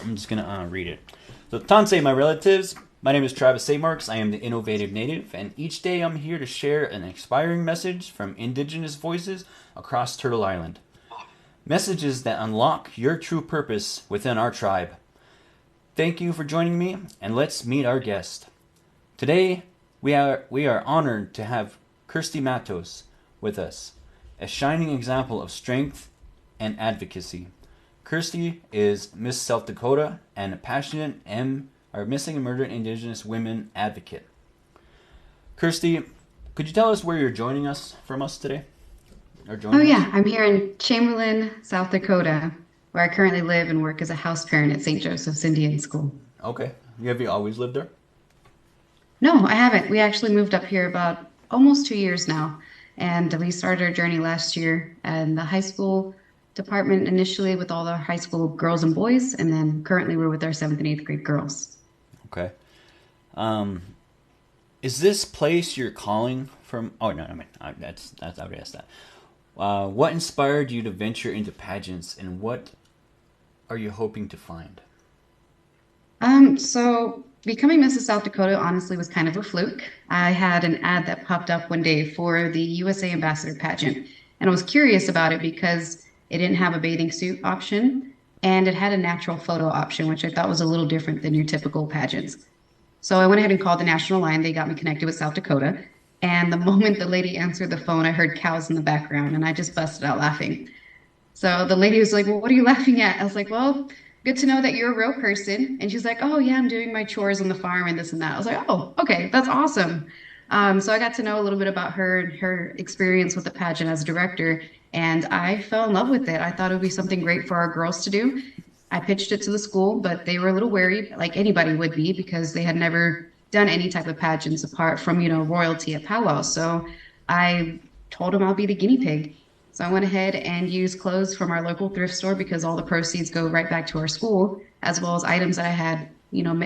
I'm just going to read it. So, Tansei, my relatives, my name is Travis Marks. I am the Innovative Native, and each day I'm here to share an inspiring message from Indigenous voices across Turtle Island. Messages that unlock your true purpose within our tribe. Thank you for joining me, and let's meet our guest. Today, we are honored to have Kirstie Mattos with us, a shining example of strength and advocacy. Kirstie is Miss South Dakota and a passionate missing and murdered Indigenous women advocate. Kirstie, could you tell us where you're joining us from us today? Oh yeah, I'm here in Chamberlain, South Dakota, where I currently live and work as a house parent at St. Joseph's Indian School. Okay. Have you always lived there? No, I haven't. We actually moved up here about almost 2 years now, and we started our journey last year in the high school department initially with all the high school girls and boys, and then currently we're with our seventh and eighth grade girls. Okay. Um, is this place you're calling from? Oh no, I mean that's I would ask that. What inspired you to venture into pageants, and what are you hoping to find? So becoming Mrs. South Dakota honestly was kind of a fluke. I had an ad that popped up one day for the USA Ambassador pageant, and I was curious about it because it didn't have a bathing suit option and it had a natural photo option, which I thought was a little different than your typical pageants. So I went ahead and called the national line. They got me connected with South Dakota. And the moment the lady answered the phone, I heard cows in the background and I just busted out laughing. So the lady was like, "Well, what are you laughing at?" I was like, "Well, good to know that you're a real person." And she's like, "Oh, yeah, I'm doing my chores on the farm and this and that." I was like, "Oh, okay, that's awesome." So I got to know a little bit about her and her experience with the pageant as a director, and I fell in love with it. I thought it would be something great for our girls to do. I pitched it to the school, but they were a little wary, like anybody would be, because they had never done any type of pageants apart from, royalty at powwow. So I told them I'll be the guinea pig. So I went ahead and used clothes from our local thrift store because all the proceeds go right back to our school, as well as items that I had,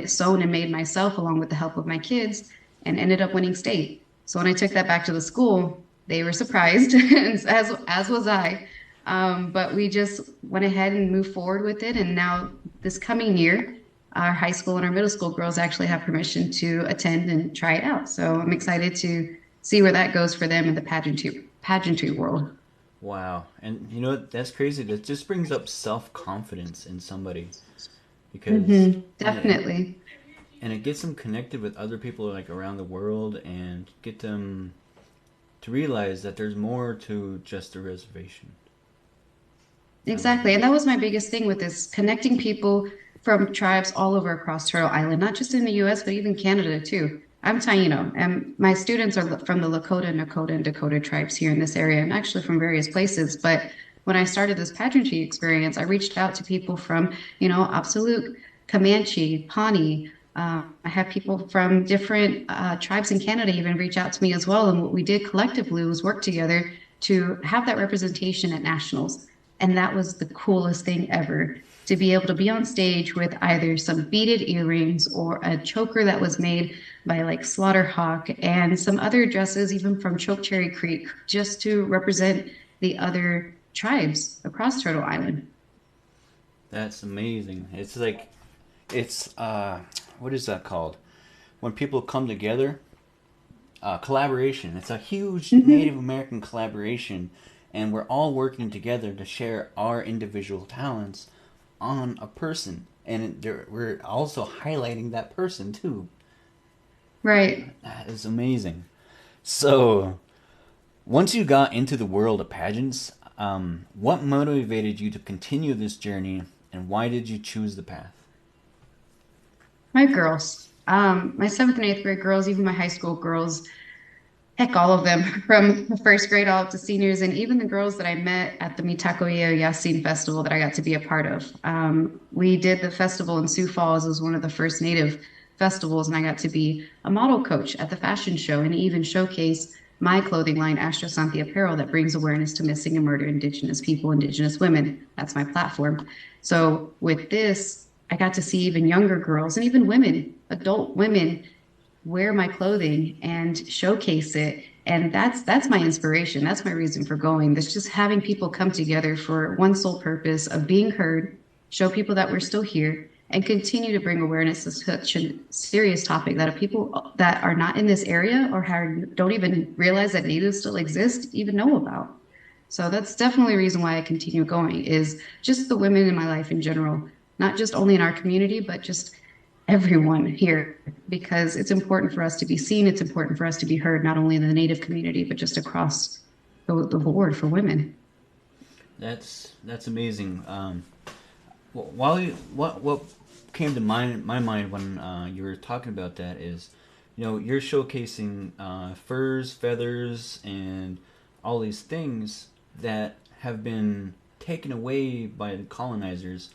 sewn and made myself along with the help of my kids, and ended up winning state. So when I took that back to the school, they were surprised, as was I. But we just went ahead and moved forward with it. And now this coming year, our high school and our middle school girls actually have permission to attend and try it out. So I'm excited to see where that goes for them in the pageantry world. Wow, and you know what? That's crazy. That just brings up self confidence in somebody because Definitely. and it gets them connected with other people like around the world and get them to realize that there's more to just a reservation. I love Exactly. that. And that was my biggest thing with this, connecting people from tribes all over across Turtle Island, not just in the US, but even Canada too. I'm Taino, and my students are from the Lakota, Nakota, and Dakota tribes here in this area, and actually from various places. But when I started this pageantry experience, I reached out to people from, Absolute, Comanche, Pawnee. I had people from different tribes in Canada even reach out to me as well. And what we did collectively was work together to have that representation at nationals. And that was the coolest thing ever to be able to be on stage with either some beaded earrings or a choker that was made by like Slaughterhawk and some other dresses, even from Chokecherry Creek, just to represent the other tribes across Turtle Island. That's amazing. It's like it's what is that called? When people come together, collaboration. It's a huge Native Hmm. American collaboration, and we're all working together to share our individual talents on a person, and we're also highlighting that person too. Right. That is amazing. So, once you got into the world of pageants, what motivated you to continue this journey, and why did you choose the path? My girls, my seventh and eighth grade girls, even my high school girls, heck, all of them from the first grade all up to seniors, and even the girls that I met at the Mitakoye Yasin festival that I got to be a part of. We did the festival in Sioux Falls. It was one of the first Native festivals, and I got to be a model coach at the fashion show and even showcase my clothing line, Astro Santi Apparel, that brings awareness to missing and murdered Indigenous people, Indigenous women. That's my platform. So with this, I got to see even younger girls and even women, adult women wear my clothing and showcase it. And that's my inspiration. That's my reason for going. That's just having people come together for one sole purpose of being heard, show people that we're still here, and continue to bring awareness to such a serious topic that people that are not in this area or don't even realize that natives still exist even know about. So that's definitely a reason why I continue going is just the women in my life in general, not just only in our community, but just everyone here, because it's important for us to be seen. It's important for us to be heard, not only in the Native community, but just across the board for women. That's amazing. While what came to my mind when you were talking about that is, you're showcasing furs, feathers, and all these things that have been taken away by the colonizers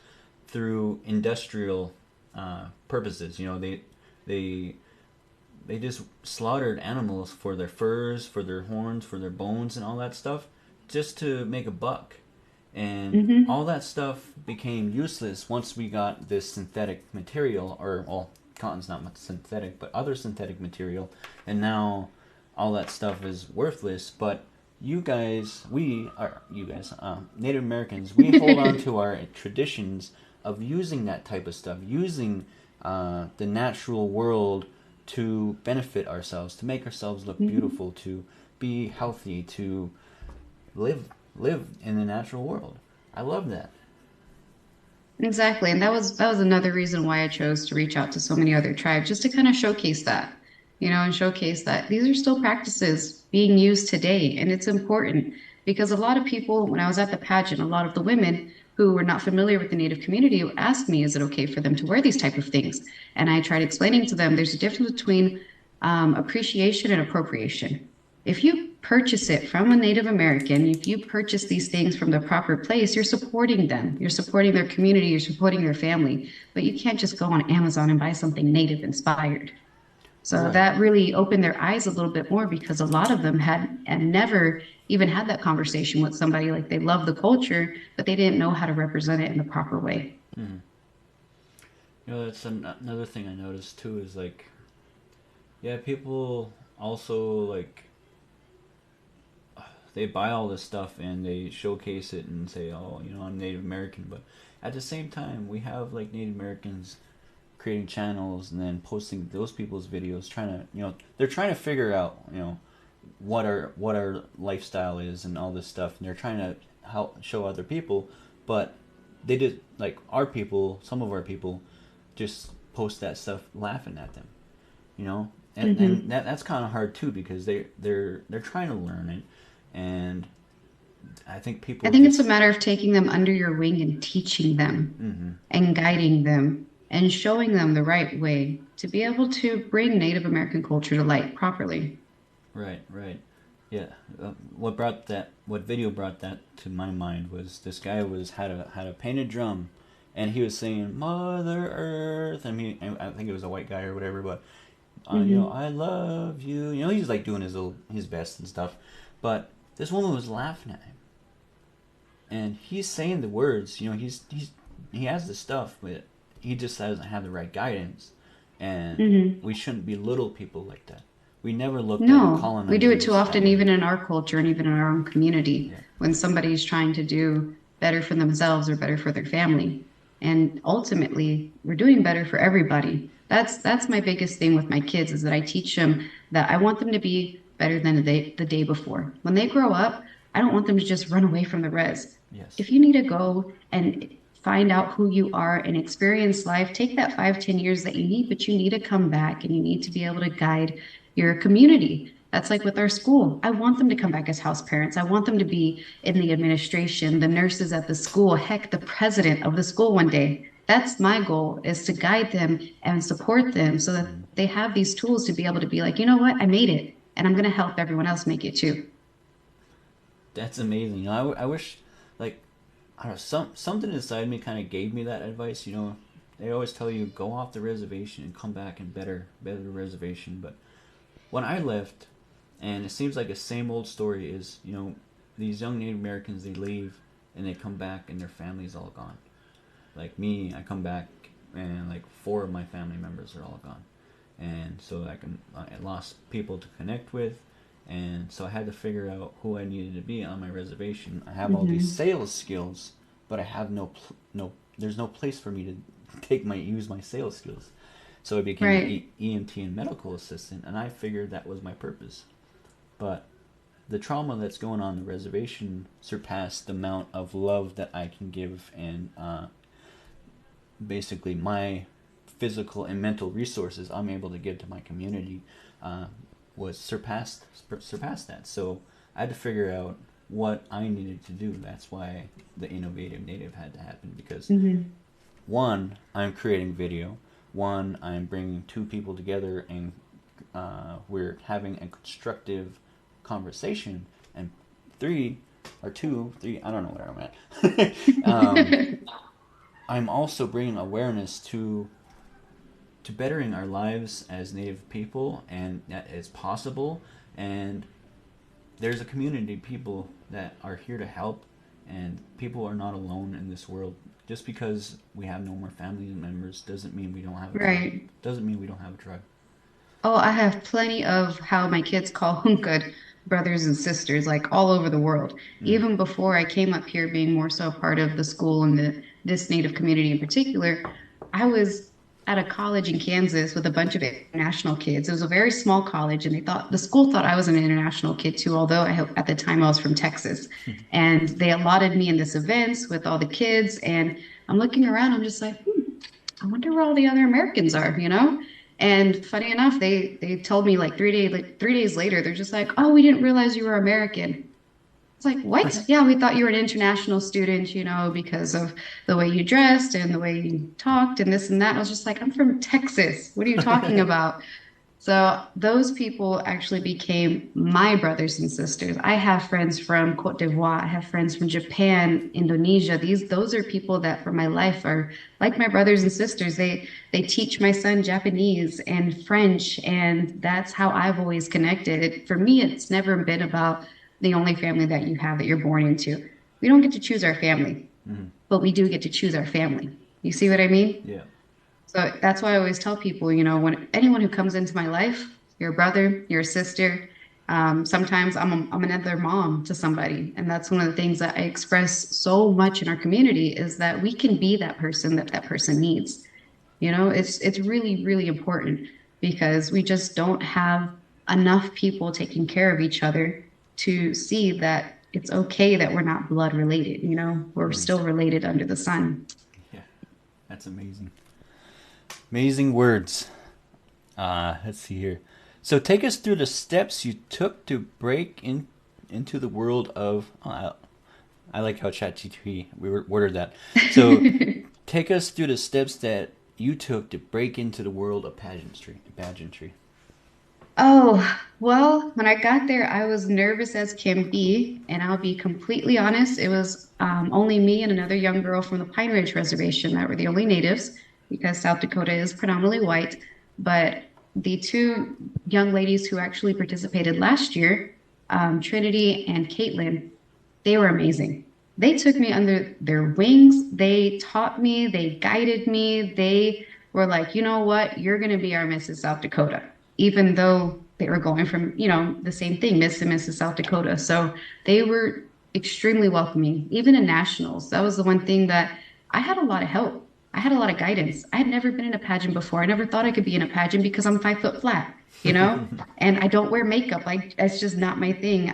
through industrial purposes. They they just slaughtered animals for their furs, for their horns, for their bones, and all that stuff, just to make a buck. And Hmm. all that stuff became useless once we got this synthetic material, or, well, cotton's not much synthetic, but other synthetic material, and now all that stuff is worthless. But you guys, Native Americans, we hold on to our traditions of using that type of stuff, using the natural world to benefit ourselves, to make ourselves look beautiful, to be healthy, to live in the natural world. I love that. Exactly. And that was another reason why I chose to reach out to so many other tribes, just to kind of showcase that, and showcase that these are still practices being used today. And it's important because a lot of people, when I was at the pageant, a lot of the women who were not familiar with the Native community asked me, is it okay for them to wear these type of things? And I tried explaining to them there's a difference between appreciation and appropriation. If you purchase it from a Native American, if you purchase these things from the proper place, you're supporting them. You're supporting their community, you're supporting their family. But you can't just go on Amazon and buy something Native inspired. So Right. that really opened their eyes a little bit more because a lot of them had and never even had that conversation with somebody. Like they love the culture, but they didn't know how to represent it in the proper way. That's another thing I noticed too is like, yeah, people also like they buy all this stuff and they showcase it and say, oh, I'm Native American, but at the same time, we have like Native Americans creating channels and then posting those people's videos, trying to, they're trying to figure out, what our lifestyle is and all this stuff, and they're trying to help show other people, but they did like our people, some of our people, just post that stuff laughing at them, and Hmm. that's kind of hard too because they're trying to learn it, and I think I people think it's a just. matter of taking them under your wing and teaching them Hmm. and guiding them and showing them the right way to be able to bring Native American culture to light properly. Right, right. Yeah. What video brought that to my mind was this guy had a painted drum, and he was saying Mother Earth. I mean, I think it was a white guy or whatever, but Hmm. I love you. He's like doing his best and stuff, but this woman was laughing at him, and he's saying the words. He has the stuff, but he just doesn't have the right guidance, and Hmm. we shouldn't belittle people like that. We never looked at the No, we do it too colonizers that often, way. even in our culture and even in our own community, Yeah. when somebody's trying to do better for themselves or better for their family. And ultimately, we're doing better for everybody. That's my biggest thing with my kids is that I teach them that I want them to be better than the day before. When they grow up, I don't want them to just run away from the res. Yes. If you need to go and find out who you are and experience life, take that 5, 10 years that you need, but you need to come back and you need to be able to guide your community. That's like with our school. I want them to come back as house parents. I want them to be in the administration, the nurses at the school, heck, the president of the school one day. That's my goal is to guide them and support them so that Mm. they have these tools to be able to be like, you know what, I made it and I'm going to help everyone else make it too. That's amazing. I wish, like, I don't know, something inside me kind of gave me that advice. They always tell you go off the reservation and come back and better the reservation. But when I left, and it seems like the same old story is, these young Native Americans, they leave and they come back and their family's all gone. Like me, I come back and like four of my family members are all gone, and so I lost people to connect with, and so I had to figure out who I needed to be on my reservation. I have all these Hmm. sales skills, but I have no there's no place for me use my sales skills. So I became an Right. EMT and medical assistant, and I figured that was my purpose. But the trauma that's going on the reservation surpassed the amount of love that I can give, and basically my physical and mental resources I'm able to give to my community was surpassed that. So I had to figure out what I needed to do. That's why the Innovative Native had to happen, because Hmm. one, I'm creating video. One, I'm bringing two people together, and we're having a constructive conversation. And three, or two, three, I don't know where I'm at. I'm also bringing awareness to bettering our lives as Native people, and that it's possible. And there's a community of people that are here to help, and people are not alone in this world. Just because we have no more family members doesn't mean we don't have a tribe. Right. Doesn't mean we don't have a tribe. Oh, I have plenty of how my kids call hunkad brothers and sisters, like all over the world. Mm. Even before I came up here, being more so a part of the school and this Native community in particular, I was at a college in Kansas with a bunch of international kids. It was a very small college, and the school thought I was an international kid too, although at the time I was from Texas. And they allotted me in this events with all the kids, and I'm looking around, I'm just like, I wonder where all the other Americans are, you know? And funny enough, they told me like 3 days later, they're just like, "Oh, we didn't realize you were American." It's like, "What? Yeah, we thought you were an international student, because of the way you dressed and the way you talked and this and that." I was just like, "I'm from Texas. What are you talking about?" So those people actually became my brothers and sisters. I have friends from Cote d'Ivoire. I have friends from Japan, Indonesia. Those are people that for my life are like my brothers and sisters. They teach my son Japanese and French, and that's how I've always connected. For me, it's never been about the only family that you have that you're born into. We don't get to choose our family, Mm-hmm. but we do get to choose our family. You see what I mean? Yeah. So that's why I always tell people, when anyone who comes into my life, you're a brother, you're a sister. Sometimes I'm another mom to somebody, and that's one of the things that I express so much in our community is that we can be that person that that person needs. It's really really important because we just don't have enough people taking care of each other to see that it's okay that we're not blood related. We're Mm. still related under the sun. Yeah. That's amazing. Amazing words. Let's see here. So take us through the steps you took to break into the world of. Oh, I like how ChatGPT worded that. So take us through the steps that you took to break into the world of pageantry. Oh, well, when I got there, I was nervous as can be. And I'll be completely honest, it was only me and another young girl from the Pine Ridge Reservation that were the only natives because South Dakota is predominantly white. But the two young ladies who actually participated last year, Trinity and Caitlin, they were amazing. They took me under their wings. They taught me, they guided me. They were like, you know what? You're going to be our Mrs. South Dakota, even though they were going from, the same thing, Miss and Mrs. South Dakota. So they were extremely welcoming, even in nationals. That was the one thing that I had a lot of help. I had a lot of guidance. I had never been in a pageant before. I never thought I could be in a pageant because I'm 5 foot flat, and I don't wear makeup. Like that's just not my thing.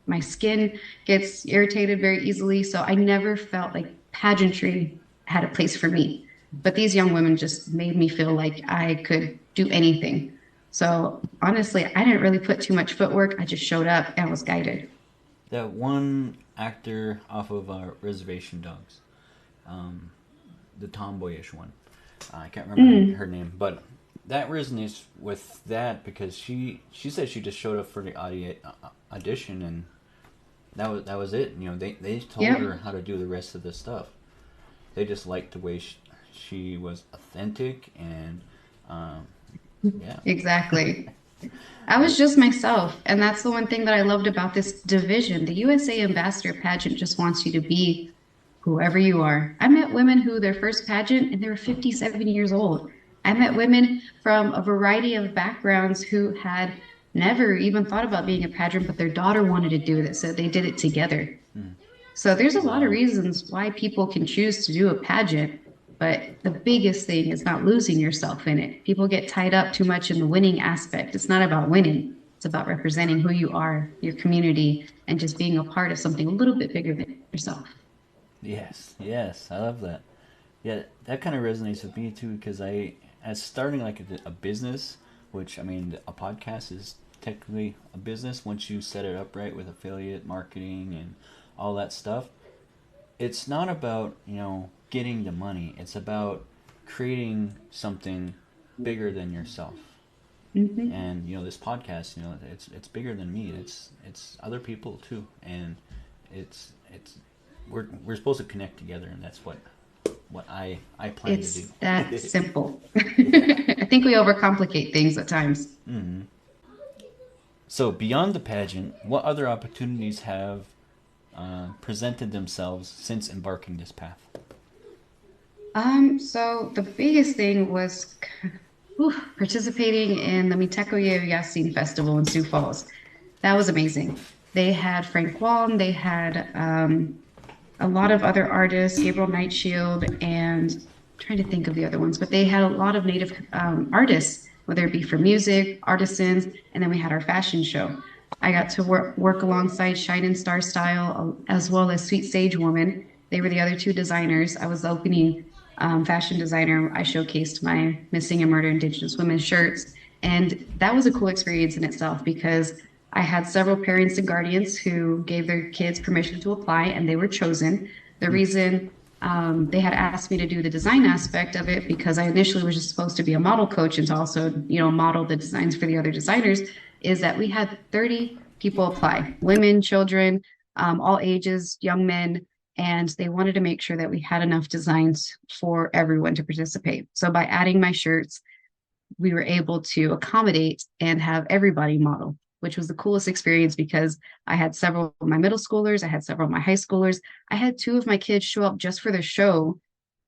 My skin gets irritated very easily. So I never felt like pageantry had a place for me. But these young women just made me feel like I could do anything. So honestly, I didn't really put too much footwork. I just showed up and was guided. That one actor off of Reservation Dogs, um, the tomboyish one. I can't remember Mm, her name, but that resonates with that because she said she just showed up for the audition, and that was it. They told yep. her how to do the rest of the stuff. They just liked the way she was authentic, and yeah. Exactly. I was just myself. And that's the one thing that I loved about this division. The USA Ambassador pageant just wants you to be whoever you are. I met women who their first pageant and they were 57 years old. I met women from a variety of backgrounds who had never even thought about being a pageant, but their daughter wanted to do it, so they did it together. Mm. So there's a lot of Wow. reasons why people can choose to do a pageant, But the biggest thing is not losing yourself in it. People get tied up too much in the winning aspect. It's not about winning. It's about representing who you are, your community, and just being a part of something a little bit bigger than yourself. Yes, yes, I love that. Yeah, that kind of resonates with me too because as starting like a business, which I mean, a podcast is technically a business once you set it up right with affiliate marketing and all that stuff. It's not about, getting the money. It's about creating something bigger than yourself. Mhm. And this podcast, it's bigger than me. It's other people too, and it's we're supposed to connect together, and that's what I plan to do. It's that simple. Yeah. I think we overcomplicate things at times. Hmm. So beyond the pageant, what other opportunities have presented themselves since embarking this path? So the biggest thing was participating in the Miteko Yasin Festival in Sioux Falls. That was amazing. They had Frank Wong, they had a lot of other artists, Gabriel Nightshield, and I'm trying to think of the other ones, but they had a lot of native artists, whether it be for music, artisans, and then we had our fashion show. I got to work alongside Shine and Star Style as well as Sweet Sage Woman. They were the other two designers. I was the opening fashion designer. I showcased my missing and murdered Indigenous women shirts. And that was a cool experience in itself because I had several parents and guardians who gave their kids permission to apply and they were chosen. The reason they had asked me to do the design aspect of it because I initially was just supposed to be a model coach and to also, model the designs for the other designers is that we had 30 people apply, women, children, all ages, young men, and they wanted to make sure that we had enough designs for everyone to participate. So by adding my shirts, we were able to accommodate and have everybody model, which was the coolest experience because I had several of my middle schoolers, I had several of my high schoolers, I had two of my kids show up just for the show,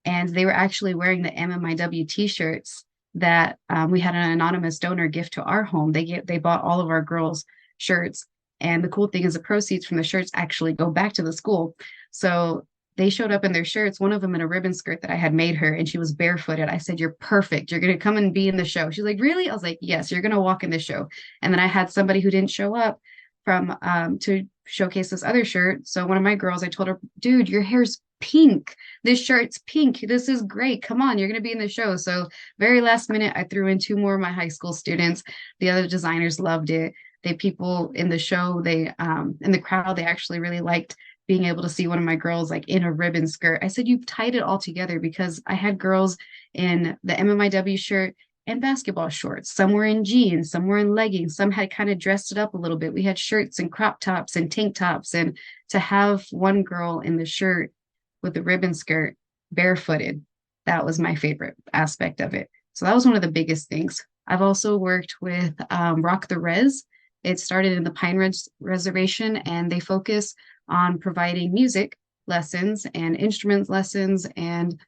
and they were actually wearing the MMIW t-shirts that we had an anonymous donor gift to our home. They bought all of our girls shirts, and the cool thing is the proceeds from the shirts actually go back to the school. So they showed up in their shirts, one of them in a ribbon skirt that I had made her, and she was barefooted. I said, "You're perfect. You're going to come and be in the show." She's like, "Really?" I was like, "Yes, you're going to walk in the show." And then I had somebody who didn't show up from to showcase this other shirt. So one of my girls, I told her, "Dude, your hair's pink. This shirt's pink. This is great. Come on, you're going to be in the show." So very last minute, I threw in two more of my high school students. The other designers loved it. They people in the show, they in the crowd, they actually really liked being able to see one of my girls like in a ribbon skirt. I said, "You've tied it all together," because I had girls in the MMIW shirt and basketball shorts. Some were in jeans, some were in leggings, some had kind of dressed it up a little bit. We had shirts and crop tops and tank tops. And to have one girl in the shirt with the ribbon skirt barefooted, that was my favorite aspect of it. So that was one of the biggest things. I've also worked with Rock the Res. It started in the Pine Ridge Reservation, and they focus on providing music lessons and instrument lessons and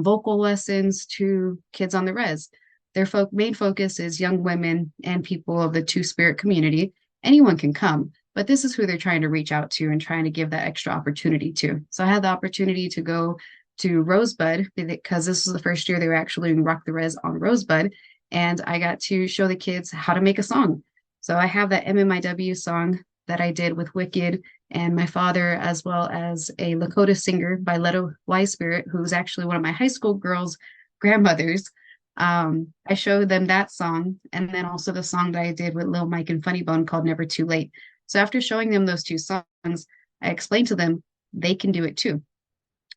vocal lessons to kids on the res. Their main focus is young women and people of the Two Spirit community. Anyone can come, but this is who they're trying to reach out to and trying to give that extra opportunity to. So I had the opportunity to go to Rosebud because this was the first year they were actually doing Rock the Res on Rosebud. And I got to show the kids how to make a song. So I have that MMIW song that I did with Wicked and my father, as well as a Lakota singer by Leto Wise Spirit, who's actually one of my high school girls' grandmothers. I showed them that song and then also the song that I did with Lil Mike and Funny Bone called Never Too Late. So after showing them those two songs, I explained to them they can do it too.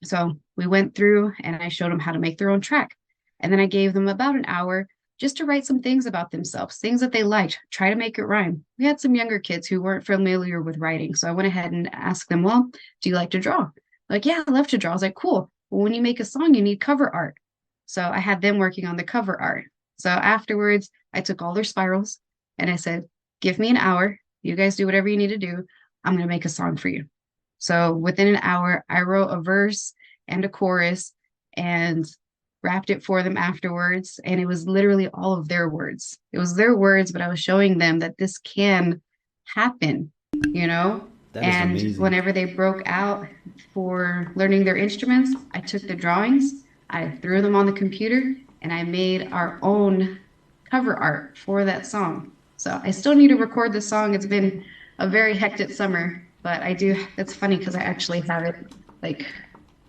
So we went through and I showed them how to make their own track. And then I gave them about an hour just to write some things about themselves, things that they liked, try to make it rhyme. We had some younger kids who weren't familiar with writing. So I went ahead and asked them, "Well, do you like to draw?" Like, "Yeah, I love to draw." I was like, "Cool. Well, when you make a song, you need cover art." So I had them working on the cover art. So afterwards, I took all their spirals and I said, "Give me an hour. You guys do whatever you need to do. I'm going to make a song for you." So within an hour, I wrote a verse and a chorus and rapped it for them afterwards. And it was literally all of their words. It was their words, but I was showing them that this can happen, you know? That is And amazing. whenever they broke out for learning their instruments, I took the drawings, I threw them on the computer and I made our own cover art for that song. So I still need to record the song. It's been a very hectic summer, but I do. It's funny because I actually have it like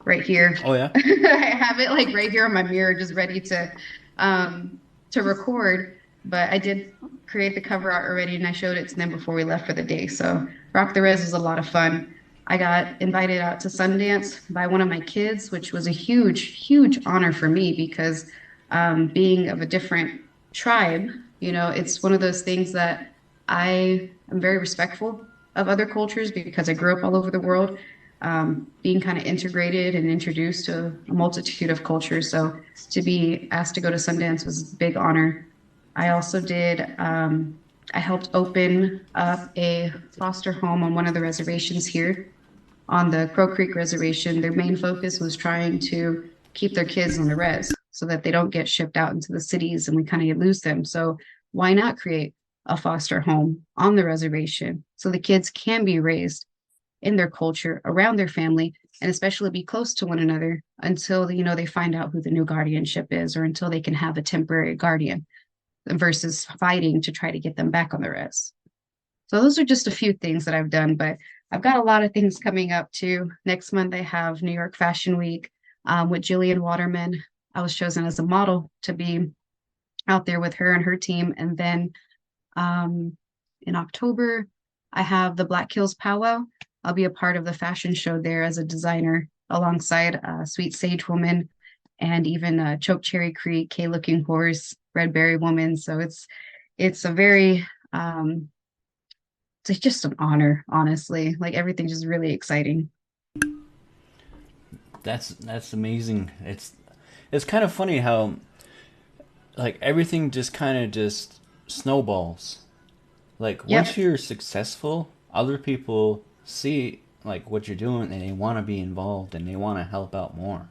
right here. Oh yeah. I have it like right here on my mirror, just ready to record. But I did create the cover art already, and I showed it to them before we left for the day. So Rock the Res was a lot of fun. I got invited out to Sundance by one of my kids, which was a huge, huge honor for me because being of a different tribe, it's one of those things that I am very respectful of other cultures because I grew up all over the world, being kind of integrated and introduced to a multitude of cultures. So to be asked to go to Sundance was a big honor. I also I helped open up a foster home on one of the reservations here on the Crow Creek Reservation. Their main focus was trying to keep their kids on the res so that they don't get shipped out into the cities and we kind of lose them. So why not create a foster home on the reservation so the kids can be raised in their culture around their family and especially be close to one another until they find out who the new guardianship is or until they can have a temporary guardian versus fighting to try to get them back on the res. So those are just a few things that I've done, but I've got a lot of things coming up too. Next month I have New York Fashion Week with Jillian Waterman. I was chosen as a model to be out there with her and her team. And then um, in October, I have the Black Hills Powwow. I'll be a part of the fashion show there as a designer alongside Sweet Sage Woman and even Choke Cherry Creek, K Looking Horse, Red Berry Woman. So it's a very it's just an honor, honestly. Like everything's just really exciting. That's amazing. It's kind of funny how like everything just kind of just snowballs. Like once Yep. you're successful, other people see like what you're doing and they want to be involved and they want to help out more.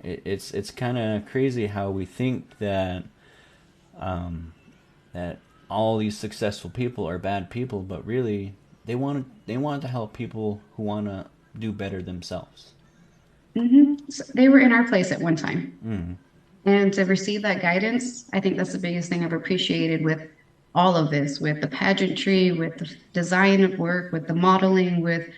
It's kind of crazy how we think that all these successful people are bad people, but really they want to help people who want to do better themselves. So they were in our place at one time. Mm. And to receive that guidance, I think that's the biggest thing I've appreciated with all of this, with the pageantry, with the design work, with the modeling, with,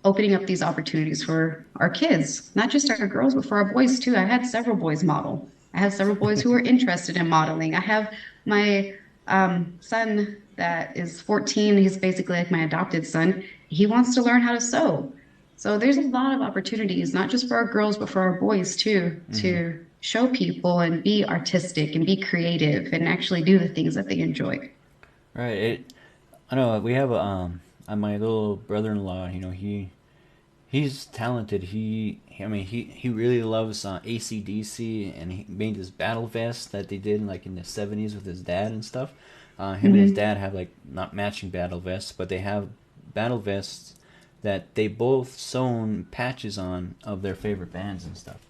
opening up these opportunities for our kids, not just our girls, but for our boys too. I had several boys model. I have several boys who are interested in modeling. I have my son that is 14. He's basically like my adopted son. He wants to learn how to sew. So there's a lot of opportunities, not just for our girls, but for our boys too, Mm-hmm. to show people and be artistic and be creative and actually do the things that they enjoy. Right. I know we have my little brother-in-law. He's talented. I mean, he really loves AC/DC, and he made this battle vest that they did like in the '70s with his dad and stuff. Him and his Mhm. dad have like not matching battle vests, but they have battle vests that they both sewn patches on of their favorite bands and stuff.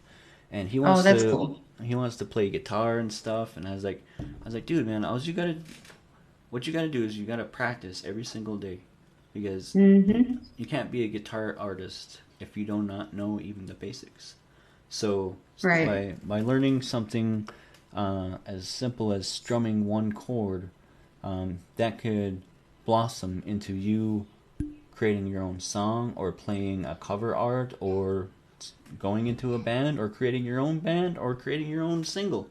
And Oh, that's cool. he wants to play guitar and stuff. And I was like, dude, man, what you gotta do is you gotta practice every single day, because Hmm. you can't be a guitar artist if you do not know even the basics. So Right. by learning something as simple as strumming one chord, that could blossom into you creating your own song or playing a cover art or going into a band or creating your own band or creating your own single.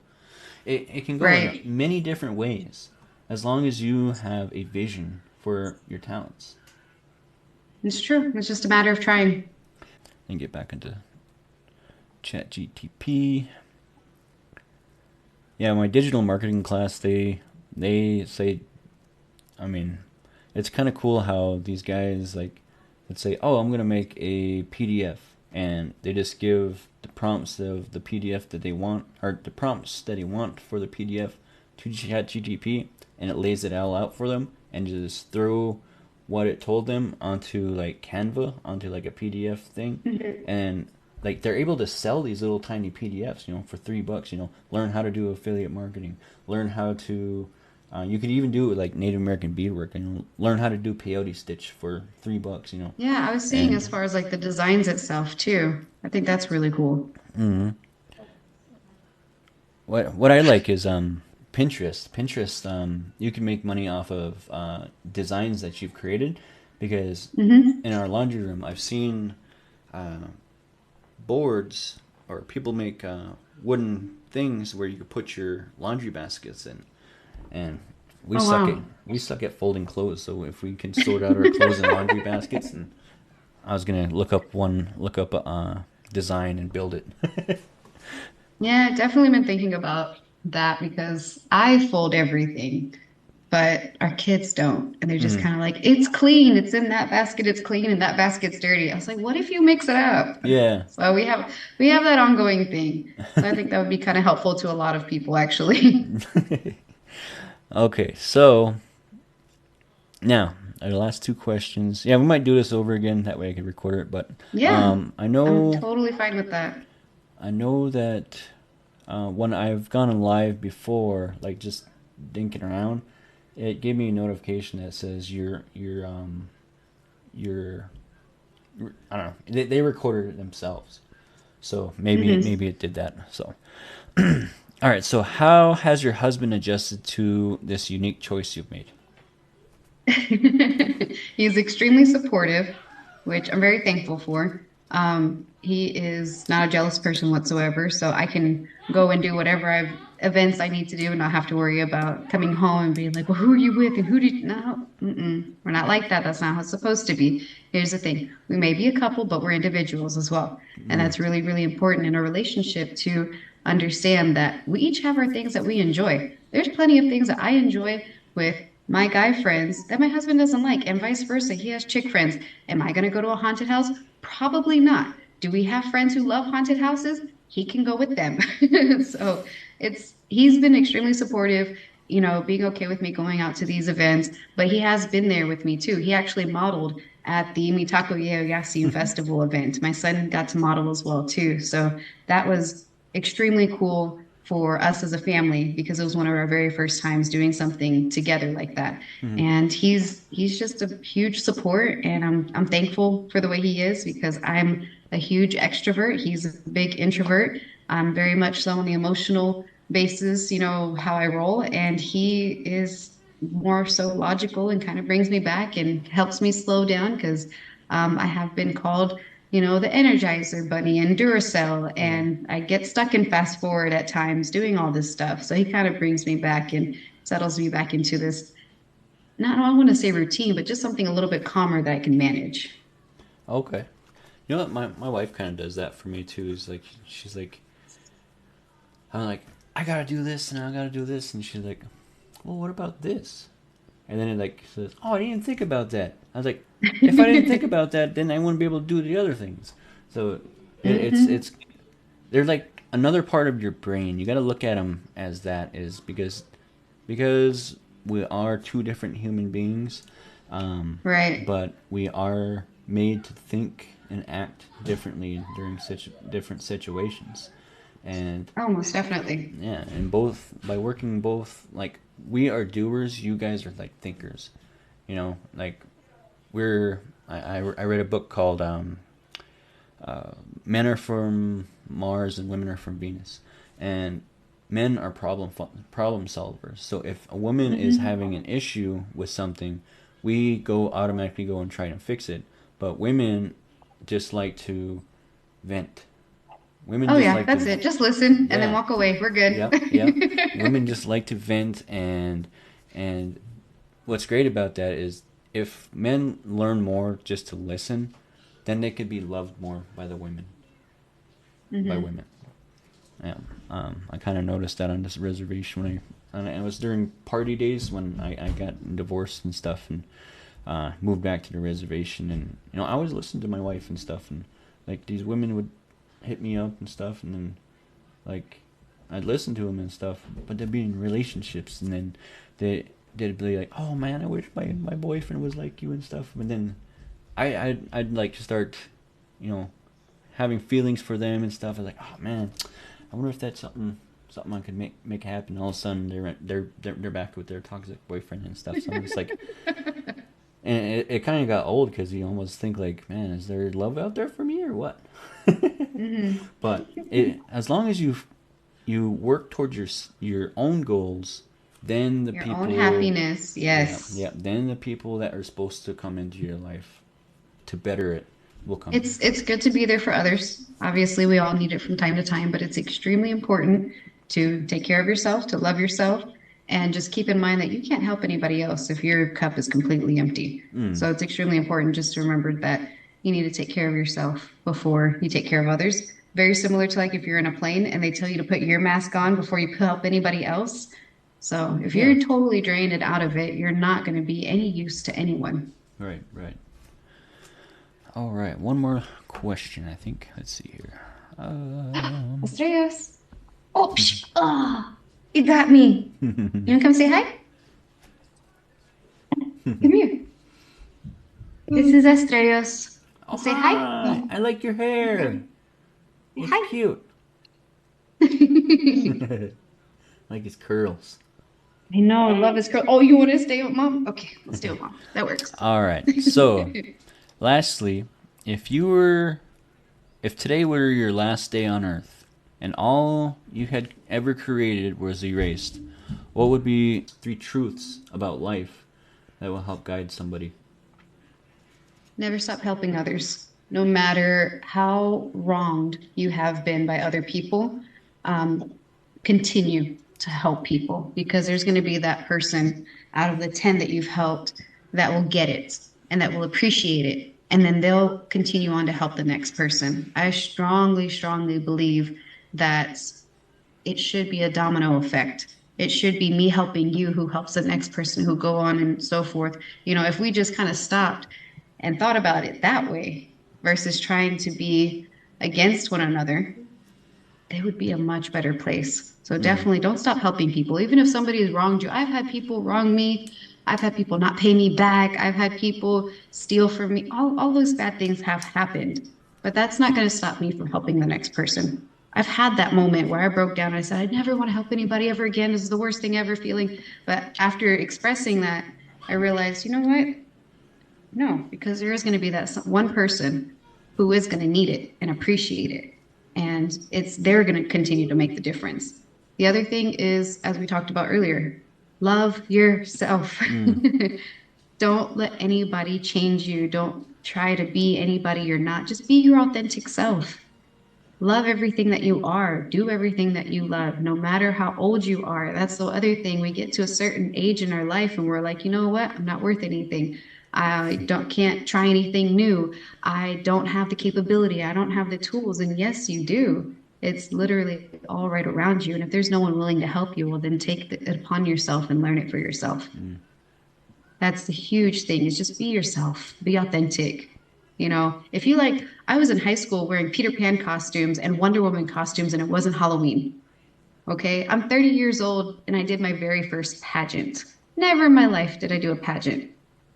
It can go in Right. many different ways as long as you have a vision for your talents. It's true. It's just a matter of trying. And get back into chat GTP. Yeah, my digital marketing class, they say, I mean, it's kind of cool how these guys like, let's say, oh, I'm gonna make a PDF, and they just give the prompts of the PDF that they want, or the prompts that they want for the PDF to ChatGPT, and it lays it all out for them, and just throw what it told them onto like Canva, onto like a PDF thing, Mhm. and like they're able to sell these little tiny PDFs, for $3. Learn how to do affiliate marketing, learn how to You could even do it with like Native American beadwork and learn how to do peyote stitch for $3, you know. Yeah, I was saying as And far as like the designs itself too. I think that's really cool. what I like is Pinterest. Pinterest, you can make money off of designs that you've created, because Hmm. in our laundry room, I've seen boards, or people make wooden things where you could put your laundry baskets in, and we Oh suck at wow. we suck at folding clothes. So if we can sort out our clothes in laundry baskets, and I was gonna look up a design and build it. Yeah, definitely been thinking about that because I fold everything, but our kids don't. And they're just Mm. kind of like, it's clean, it's in that basket, it's clean, and that basket's dirty. I was like, what if you mix it up? Yeah. So we have that ongoing thing. So I think that would be kind of helpful to a lot of people actually. Okay, so now our last two questions. Yeah, we might do this over again. That way I can record it. But Yeah, I I'm know totally fine with that. that when I've gone live before, like just dinking around, it gave me a notification that says your I don't know. They recorded it themselves, so Hmm. maybe it did that. So all right. So how has your husband adjusted to this unique choice you've made? He's extremely supportive, which I'm very thankful for. He is not a jealous person whatsoever, so I can go and do whatever events I need to do and not have to worry about coming home and being like, "Well, who are you with?" and "Who did?" No, we're not like that. That's not how it's supposed to be. Here's the thing: we may be a couple, but we're individuals as well, and Mm. that's really, really important in a relationship to understand that we each have our things that we enjoy. There's plenty of things that I enjoy with my guy friends that my husband doesn't like, and vice versa. He has chick friends. Am I going to go to a haunted house? Probably not. Do we have friends who love haunted houses? He can go with them. So he's been extremely supportive, being okay with me going out to these events, but he has been there with me too. He actually modeled at the Mitako Yeo Yasin Festival event. My son got to model as well too. So that was extremely cool for us as a family because it was one of our very first times doing something together like that. Mhm. And he's just a huge support, and I'm thankful for the way he is because I'm a huge extrovert. He's a big introvert. I'm very much so on the emotional basis, how I roll, and he is more so logical and kind of brings me back and helps me slow down because I have been called the Energizer Bunny and Duracell, Yeah. and I get stuck in fast forward at times doing all this stuff. So he kind of brings me back and settles me back into this, not, I don't want to say routine, but just something a little bit calmer that I can manage. Okay. You know what? My wife kind of does that for me too. Is like she's like, I'm like, I gotta do this and I gotta do this, and she's like, well, what about this? And then it like says, oh, I didn't even think about that. I was like, if I didn't think about that, then I wouldn't be able to do the other things. So it's Hmm. they're like another part of your brain. You got to look at them as that is because we are two different human beings, Right. but we are made to think and act differently during such different situations. And Oh, most definitely. yeah, and both by working both, like we are doers, you guys are like thinkers. You know, like I read a book called Men Are from Mars and Women Are from Venus, and men are problem solvers. So if a woman is Hmm. having an issue with something, we go automatically go and try to fix it. But women just like to vent. Women Oh, just yeah, like that's to, it. Just listen and then yeah, walk away. We're good. yep, yep. Women just like to vent, and what's great about that is if men learn more just to listen, then they could be loved more by the women, by Hmm. women. Yeah. I kind of noticed that on this reservation and it was during party days when I got divorced and stuff, and moved back to the reservation, and I always listened to my wife and stuff, and like these women would hit me up and stuff, and then like I'd listen to them and stuff, but they'd be in relationships, and then they'd be like, "Oh man, I wish my boyfriend was like you and stuff," but then I'd like start, you know, having feelings for them and stuff. I was like, "Oh man, I wonder if that's something." something I could make happen. All of a sudden, they're back with their toxic boyfriend and stuff. So I'm just like, and it kind of got old because you almost think like, man, is there love out there for me or what? Mm-hmm. But as long as you work towards your own goals, then the Your people, own happiness, yes. then the people that are supposed to come into your life to better it will come. It's good to be there for others. Obviously, we all need it from time to time, but it's extremely important to take care of yourself, to love yourself, and just keep in mind that you can't help anybody else if your cup is completely empty. So it's extremely important just to remember that you need to take care of yourself before you take care of others. Very similar to like if you're in a plane and they tell you to put your mask on before you help anybody else. So if Yeah. you're totally drained and out of it, you're not going to be any use to anyone. Right. All right, one more question, I think. Let's see here. Estrellas. Oh, you got me. You want to come say hi? Come here. This is Estrellas. Oh, Say hi. I like your hair. It's Hi. cute. Like his curls. I know, I love his curl. Oh, you want to stay with mom? Okay, let's stay with mom. That works. All right. So, lastly, if today were your last day on Earth and all you had ever created was erased, what would be 3 truths about life that will help guide somebody? Never stop helping others, no matter how wronged you have been by other people. Continue to help people because there's going to be that person out of the 10 that you've helped that will get it and that will appreciate it. And then they'll continue on to help the next person. I strongly, strongly believe that it should be a domino effect. It should be me helping you who helps the next person who go on and so forth. You know, if we just kind of stopped and thought about it that way versus trying to be against one another, they would be a much better place. So definitely don't stop helping people. Even if somebody has wronged you. I've had people wrong me. I've had people not pay me back. I've had people steal from me. All those bad things have happened. But that's not going to stop me from helping the next person. I've had that moment where I broke down and I said, I never want to help anybody ever again. This is the worst thing ever feeling. But after expressing that, I realized, you know what? No, because there is going to be that one person who is going to need it and appreciate it. And they're going to continue to make the difference. The other thing is, as we talked about earlier, love yourself. Don't let anybody change you. Don't try to be anybody you're not. Just be your authentic self. Love everything that you are. Do everything that you love, no matter how old you are. That's the other thing. We get to a certain age in our life and we're like, you know what? I'm not worth anything. I can't try anything new. I don't have the capability. I don't have the tools. And yes, you do. It's literally all right around you. And if there's no one willing to help you, well, then take it upon yourself and learn it for yourself. That's the huge thing, is just be yourself, be authentic. You know, if you like, I was in high school wearing Peter Pan costumes and Wonder Woman costumes, and it wasn't Halloween. Okay, I'm 30 years old and I did my very first pageant. Never in my life did I do a pageant.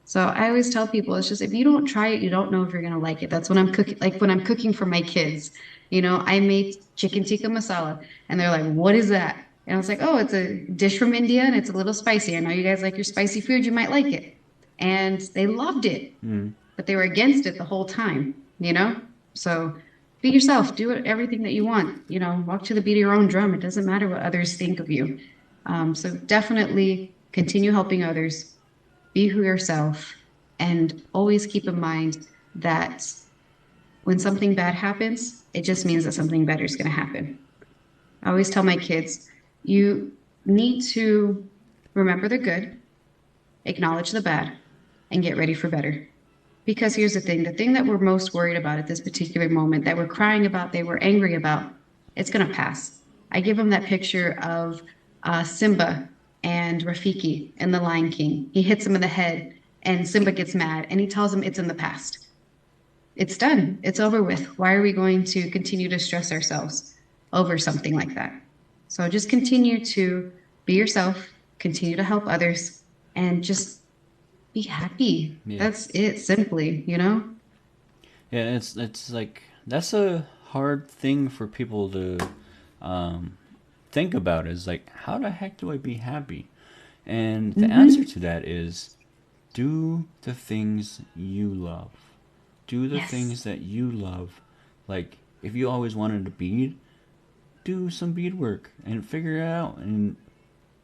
So I always tell people, it's just, if you don't try it, you don't know if you're going to like it. That's when I'm cooking, like when I'm cooking for my kids. You know, I made chicken tikka masala and they're like, what is that? And I was like, oh, it's a dish from India and it's a little spicy. I know you guys like your spicy food. You might like it. And they loved it, but they were against it the whole time, you know? So be yourself, do everything that you want, you know, walk to the beat of your own drum. It doesn't matter what others think of you. So definitely continue helping others. Be yourself, and always keep in mind that when something bad happens, it just means that something better is going to happen. I always tell my kids, you need to remember the good, acknowledge the bad, and get ready for better. Because here's the thing that we're most worried about at this particular moment, that we're crying about, that we're angry about, it's going to pass. I give them that picture of Simba and Rafiki in The Lion King. He hits him in the head and Simba gets mad and he tells him it's in the past. It's done. It's over with. Why are we going to continue to stress ourselves over something like that? So just continue to be yourself, continue to help others, and just be happy. Yeah. That's it, simply, you know? Yeah, it's like, that's a hard thing for people to think about is like, how the heck do I be happy? And the answer to that is do the things you love. Do the Yes. things that you love. Like, if you always wanted to bead, do some beadwork and figure it out and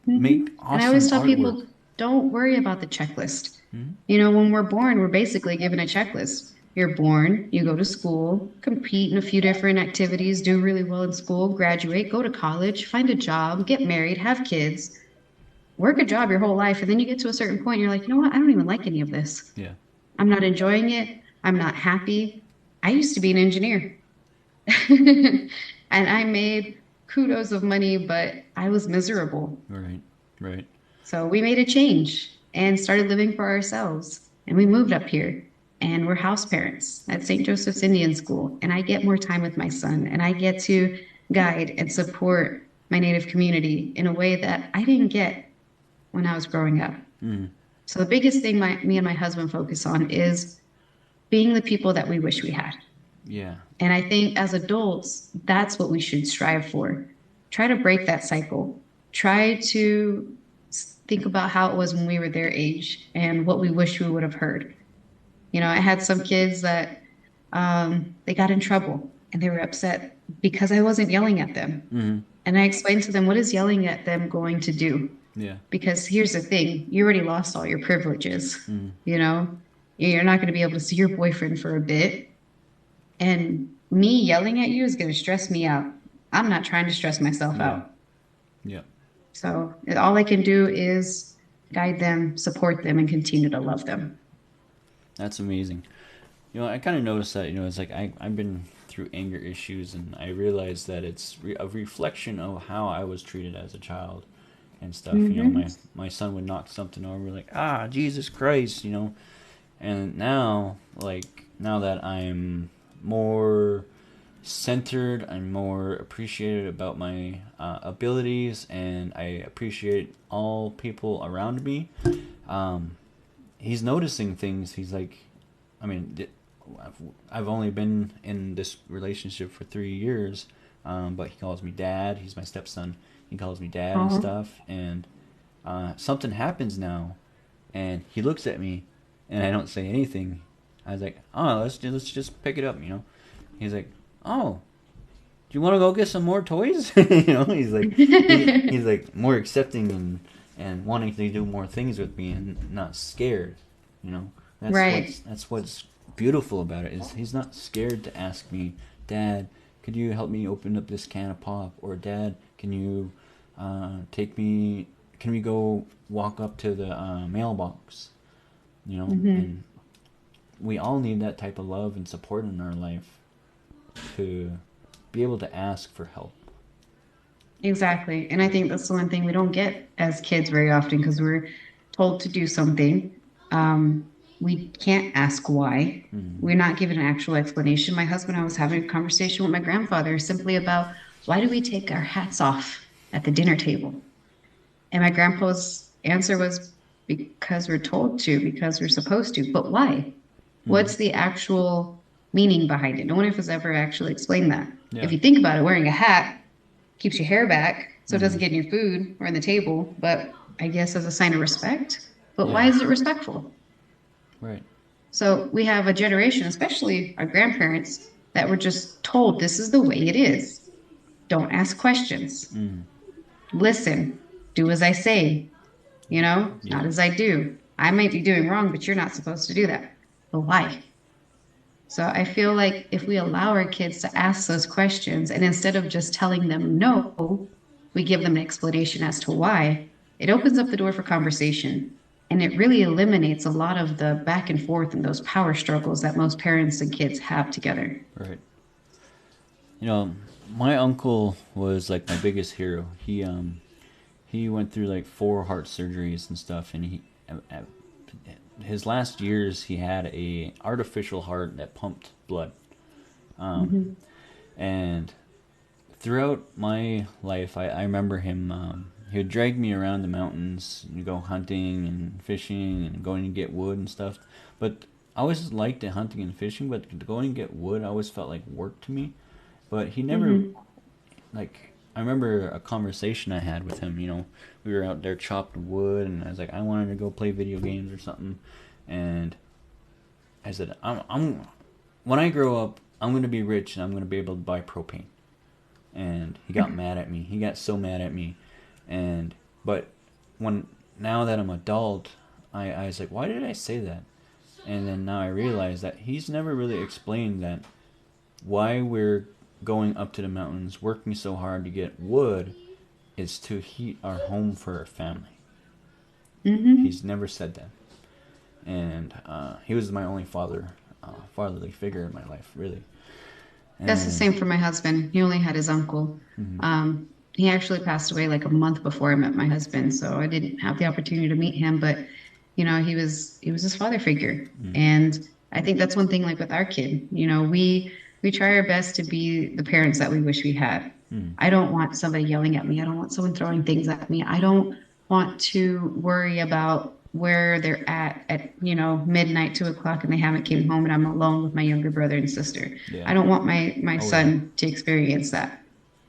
make And I always awesome tell artwork. people, don't worry about the checklist. Hmm. When we're born, we're basically given a checklist. You're born, you go to school, compete in a few different activities, do really well in school, graduate, go to college, find a job, get married, have kids, work a job your whole life. And then you get to a certain point, you're like, you know what? I don't even like any of this. Yeah. I'm not enjoying it. I'm not happy. I used to be an engineer and I made kudos of money, but I was miserable. Right. Right. So we made a change and started living for ourselves. And we moved up here and we're house parents at St. Joseph's Indian School. And I get more time with my son and I get to guide and support my Native community in a way that I didn't get when I was growing up. Mm. So the biggest thing me and my husband focus on is being the people that we wish we had. Yeah. And I think as adults, that's what we should strive for. Try to break that cycle. Try to think about how it was when we were their age and what we wish we would have heard. I had some kids that they got in trouble and they were upset because I wasn't yelling at them. Mm-hmm. And I explained to them, what is yelling at them going to do? Yeah. Because here's the thing, you already lost all your privileges. Mm. You're not going to be able to see your boyfriend for a bit. And me yelling at you is going to stress me out. I'm not trying to stress myself Yeah. out. Yeah. So all I can do is guide them, support them, and continue to love them. That's amazing. I kind of noticed that, it's like I've been through anger issues, and I realized that it's a reflection of how I was treated as a child and stuff. Mm-hmm. My son would knock something over, like, Jesus Christ, And now, now that I'm more centered, I'm more appreciated about my abilities, and I appreciate all people around me. He's noticing things. He's like, I mean, I've only been in this relationship for 3 years, but he calls me dad. He's my stepson. He calls me dad and Uh-huh. stuff. And something happens now, and he looks at me, and I don't say anything. I was like, let's just pick it up. He's like, oh, do you want to go get some more toys? He's like, he's like more accepting and wanting to do more things with me and not scared. That's Right. what's beautiful about it, is he's not scared to ask me, Dad, could you help me open up this can of pop? Or Dad, can you take me? Can we go walk up to the mailbox? Mm-hmm. And we all need that type of love and support in our life to be able to ask for help. Exactly. And I think that's the one thing we don't get as kids very often because we're told to do something. We can't ask why. Mm-hmm. We're not given an actual explanation. My husband and I was having a conversation with my grandfather simply about why do we take our hats off at the dinner table? And my grandpa's answer was because we're told to, because we're supposed to. But why? Mm-hmm. What's the actual meaning behind it? No one has ever actually explained that. Yeah. If you think about it, wearing a hat keeps your hair back so it Mm-hmm. doesn't get in your food or in the table, but I guess as a sign of respect. But why Yeah. is it respectful? Right. So we have a generation, especially our grandparents, that were just told this is the way it is. Don't ask questions. Mm. Listen. Do as I say, Yeah. not as I do. I might be doing wrong, but you're not supposed to do that. But why? So I feel like if we allow our kids to ask those questions and instead of just telling them no, we give them an explanation as to why, it opens up the door for conversation. And it really eliminates a lot of the back and forth and those power struggles that most parents and kids have together. Right. My uncle was like my biggest hero. He went through like 4 heart surgeries and stuff, and his last years he had a artificial heart that pumped blood. Mm-hmm. And throughout my life, I remember him. He would drag me around the mountains and go hunting and fishing and going to get wood and stuff. But I always liked the hunting and fishing, but going to get wood I always felt like work to me. But he never Mm-hmm. like I remember a conversation I had with him. You know, we were out there chopping wood, and I was like, I wanted to go play video games or something, and I said, I'm when I grow up, I'm gonna be rich and I'm gonna be able to buy propane. And he got mad at me. He got so mad at me, and but when now that I'm adult, I was like, why did I say that? And then now I realize that he's never really explained that why we're going up to the mountains, working so hard to get wood, is to heat our home for our family. Mm-hmm. He's never said that. And he was my only fatherly figure in my life, really. That's the And same for my husband. He only had his uncle. He actually passed away like a month before I met my husband, so I didn't have the opportunity to meet him. But he was his father figure, and I think that's one thing. Like with our kid, we try our best to be the parents that we wish we had. I don't want somebody yelling at me. I don't want someone throwing things at me. I don't want to worry about where they're at midnight, 2 o'clock, and they haven't came home, and I'm alone with my younger brother and sister. yeah, I don't want my oh son to experience that.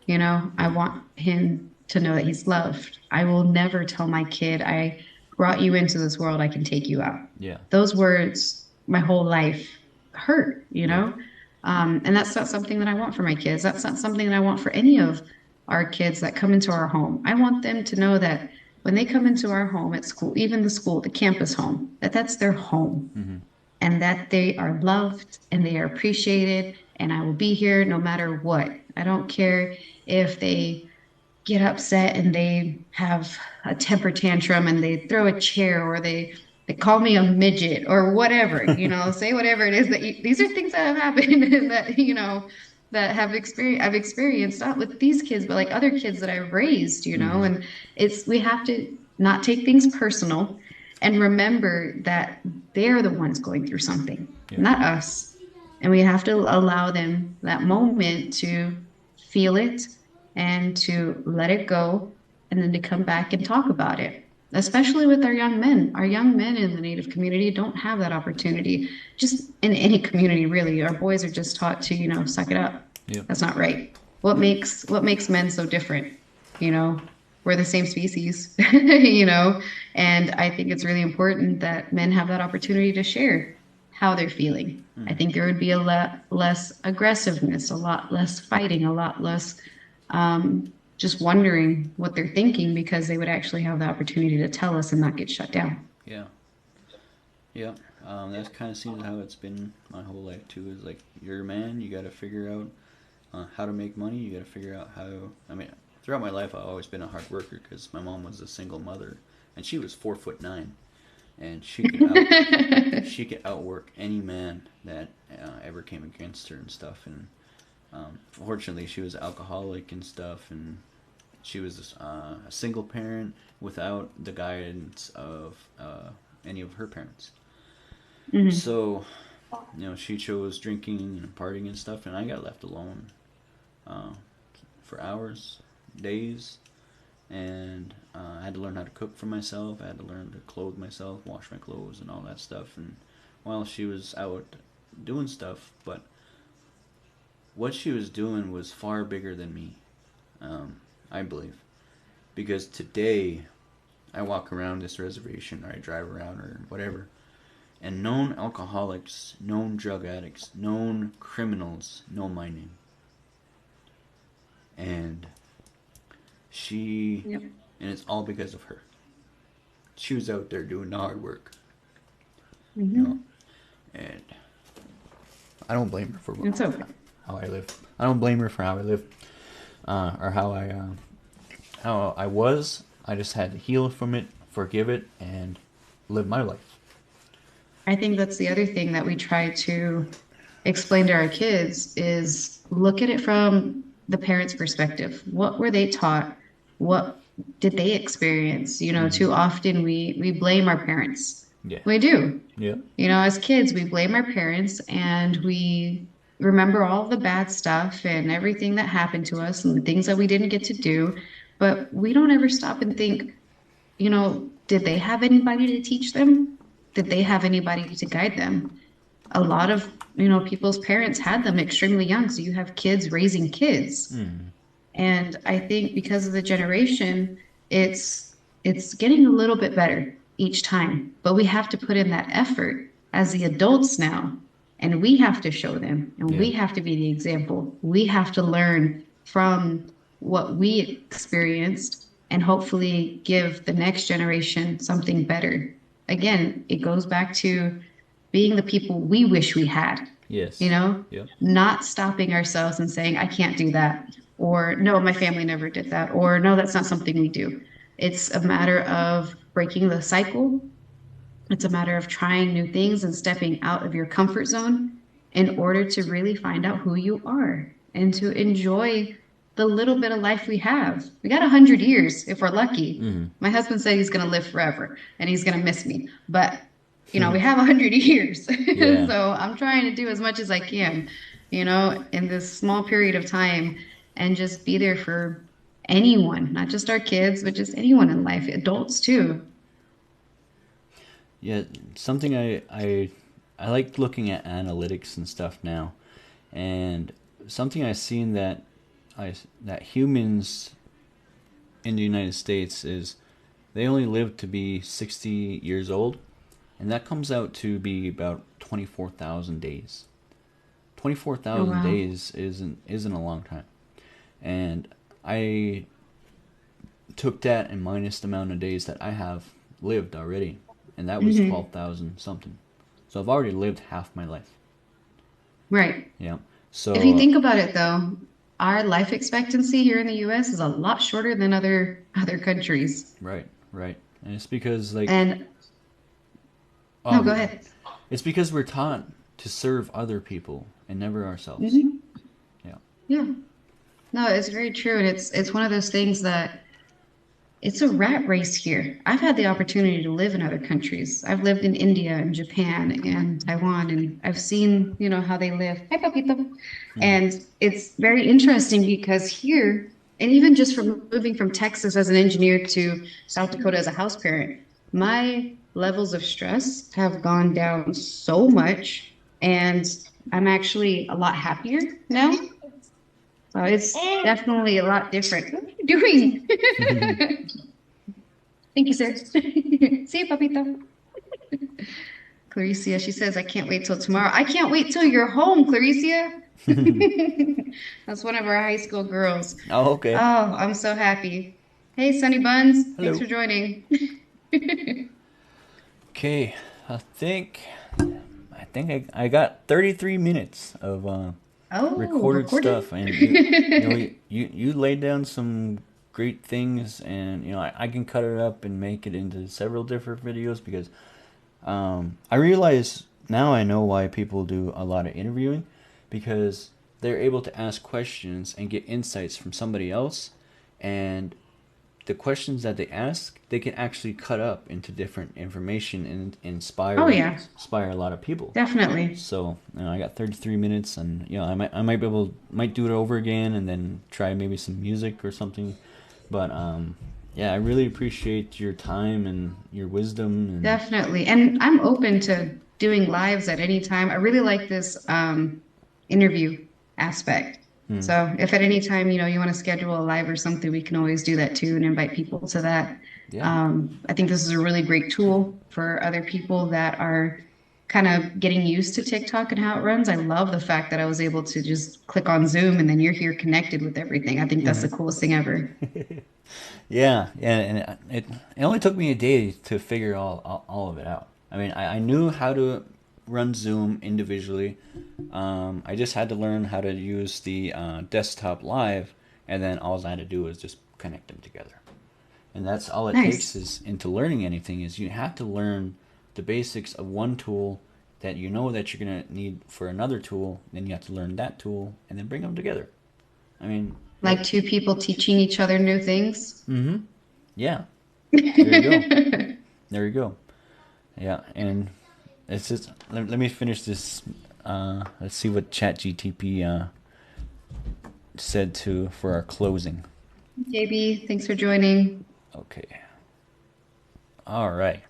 I want him to know that he's loved. I will never tell my kid, I brought you into this world, I can take you out. yeah, Those words, my whole life hurt, yeah, and that's not something that I want for my kids. That's not something that I want for any of our kids that come into our home. I want them to know that when they come into our home at school, even the school, the campus home, that's their home, and that they are loved and they are appreciated, and I will be here no matter what. I don't care if they get upset and they have a temper tantrum and they throw a chair, or they call me a midget or whatever, say whatever it is these are things that have happened and that, that I've experienced, not with these kids, but like other kids that I've raised, and we have to not take things personal and remember that they're the ones going through something, yeah, not us. And we have to allow them that moment to feel it and to let it go, and then to come back and talk about it, especially with our young men. Our young men in the Native community don't have that opportunity. Just in any community, really. Our boys are just taught to, suck it up. yeah, That's not right. What makes men so different? We're the same species, and I think it's really important that men have that opportunity to share how they're feeling. I think there would be a lot less aggressiveness, a lot less fighting, a lot less just wondering what they're thinking, because they would actually have the opportunity to tell us and not get shut down. yeah, yeah. That's kind of seems how it's been my whole life too. Is like, you're a man, you got to figure out how to make money. You got to figure out how. I mean, throughout my life, I've always been a hard worker because my mom was a single mother, and she was 4'9", and she could outwork any man that ever came against her and stuff. And fortunately, she was alcoholic and stuff, and she was a single parent without the guidance of any of her parents. So, she chose drinking and partying and stuff, and I got left alone for hours, days, and I had to learn how to cook for myself. I had to learn to clothe myself, wash my clothes, and all that stuff. And while she was out doing stuff, but what she was doing was far bigger than me, I believe. Because today, I walk around this reservation, or I drive around, or whatever, and known alcoholics, known drug addicts, known criminals know my name. And Yep. and it's all because of her. She was out there doing the hard work, Mm-hmm. and I don't blame her for It's okay. how I live. I don't blame her for how I live, or how I was. I just had to heal from it, forgive it, and live my life. I think that's the other thing that we try to explain to our kids is look at it from the parents' perspective. What were they taught? What did they experience? Too often we blame our parents. Yeah. We do. Yeah. As kids, we blame our parents and we remember all the bad stuff and everything that happened to us and the things that we didn't get to do. But we don't ever stop and think, did they have anybody to teach them? Did they have anybody to guide them? A lot of, people's parents had them extremely young. So you have kids raising kids. And I think because of the generation, it's getting a little bit better each time. But we have to put in that effort as the adults now. And we have to show them, and Yeah. we have to be the example. We have to learn from what we experienced and hopefully give the next generation something better. Again, it goes back to being the people we wish we had, you Yes. know, Yep. not stopping ourselves and saying, I can't do that, or no, my family never did that, or no, that's not something we do. It's a matter of breaking the cycle. It's a matter of trying new things and stepping out of your comfort zone in order to really find out who you are and to enjoy the little bit of life we have. We got 100 years if we're lucky. My husband said he's going to live forever and he's going to miss me. But, we have 100 years. Yeah. So I'm trying to do as much as I can, in this small period of time and just be there for anyone, not just our kids, but just anyone in life, adults too. Yeah, something I like looking at analytics and stuff now, and something I've seen that humans in the United States is they only live to be 60 years old, and that comes out to be about 24,000 days. Oh, 24,000 wow. days isn't a long time, and I took that and minus the amount of days that I have lived already, and that was Hmm. 12,000 something. So I've already lived half my life. Right. Yeah. If you So think about it, though, our life expectancy here in the US is a lot shorter than other countries. right, right, and it's because like And no, go um, ahead. it's because we're taught to serve other people and never ourselves. Hmm. Yeah. Yeah. No, it's very true. And it's one of those things that it's a rat race here. I've had the opportunity to live in other countries. I've lived in India and Japan and Taiwan, and I've seen, how they live. Hi, Papito. Hmm. And it's very interesting because here, and even just from moving from Texas as an engineer to South Dakota as a house parent, my levels of stress have gone down so much, and I'm actually a lot happier now. So it's definitely a lot different. What are you doing? Thank you, sir. See you, papito. Claricia, she says, I can't wait till tomorrow. I can't wait till you're home, Claricia. That's one of our high school girls. Oh, okay. Oh, I'm so happy. Hey, Sunny Buns. Thanks Hello. for joining. Okay, I think I got 33 minutes of Oh, recorded recorded? stuff, and you laid down some great things, and I can cut it up and make it into several different videos because I realize now I know why people do a lot of interviewing, because they're able to ask questions and get insights from somebody else, and the questions that they ask, they can actually cut up into different information and Oh, inspire yeah, a lot of people. definitely. So I got 33 minutes, and I might be able might do it over again, and then try maybe some music or something. But yeah, I really appreciate your time and your wisdom, and Definitely. And I'm open to doing lives at any time. I really like this interview aspect. hmm, So if at any time, you want to schedule a live or something, we can always do that too and invite people to that. yeah, I think this is a really great tool for other people that are kind of getting used to TikTok and how it runs. I love the fact that I was able to just click on Zoom and then you're here connected with everything. I think that's hmm, the coolest thing ever. yeah, and it only took me a day to figure all of it out. I mean, I knew how to run Zoom individually. I just had to learn how to use the desktop live, and then all I had to do was just connect them together. And that's all it takes Nice. is into learning anything is you have to learn the basics of one tool that you know that you're going to need for another tool, then you have to learn that tool and then bring them together. I mean, Like two people teaching each other new things. mm-hmm. Yeah, there you go. There you go. Yeah, and it's just let me finish this. Let's see what ChatGTP said to for our closing. JB, thanks for joining. Okay. All right.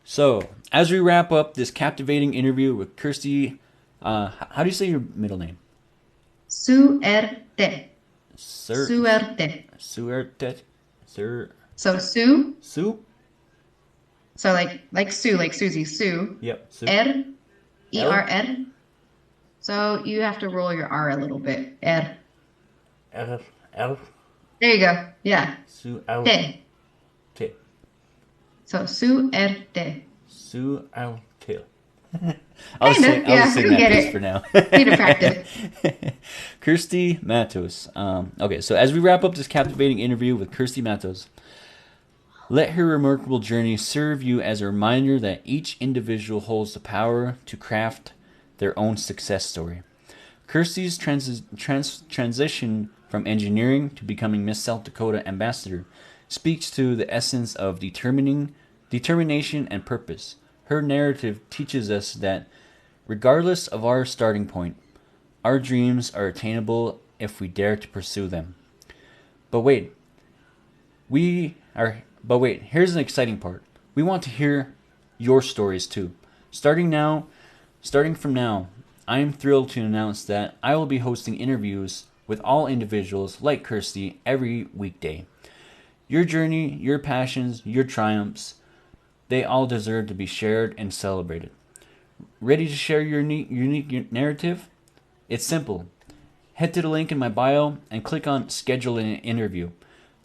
So, as we wrap up this captivating interview with Kirstie, how do you say your middle name? Suerte. Suerte. Suerte. So Sue. Sue? So like Sue, like Susie. Sue. Yep. Sue. Er. L? E-R-R. So you have to roll your R a little bit. Er. L. L. There you go. Yeah. Suerte. Te. So Suerte. Suerte. I'll just sing you'll that get piece it. for now. Need to practice. Kirstie Mattos. Okay, so as we wrap up this captivating interview with Kirstie Mattos, let her remarkable journey serve you as a reminder that each individual holds the power to craft their own success story. Kirstie's transition from engineering to becoming Miss South Dakota Ambassador speaks to the essence of determination and purpose. Her narrative teaches us that regardless of our starting point, our dreams are attainable if we dare to pursue them. But wait, here's an exciting part. We want to hear your stories too. Starting from now, I am thrilled to announce that I will be hosting interviews with all individuals like Kirstie every weekday. Your journey, your passions, your triumphs, they all deserve to be shared and celebrated. Ready to share your unique narrative? It's simple. Head to the link in my bio and click on Schedule an Interview.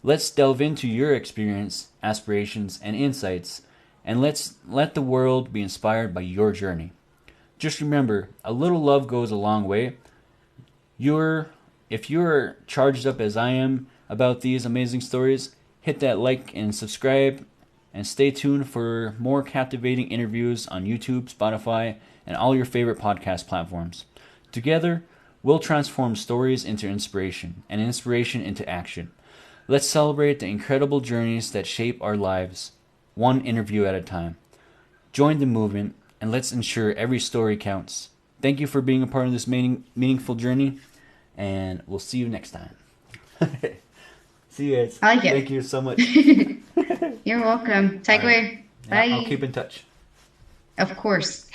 Let's delve into your experience, aspirations, and insights, and let's let the world be inspired by your journey. Just remember, a little love goes a long way. If you're charged up as I am about these amazing stories, hit that like and subscribe, and stay tuned for more captivating interviews on YouTube, Spotify, and all your favorite podcast platforms. Together, we'll transform stories into inspiration, and inspiration into action. Let's celebrate the incredible journeys that shape our lives, one interview at a time. Join the movement, and let's ensure every story counts. Thank you for being a part of this meaningful journey, and we'll see you next time. See you guys. I like it. Thank you so much. You're welcome. Take away. Yeah, Bye. I'll keep in touch. Of course.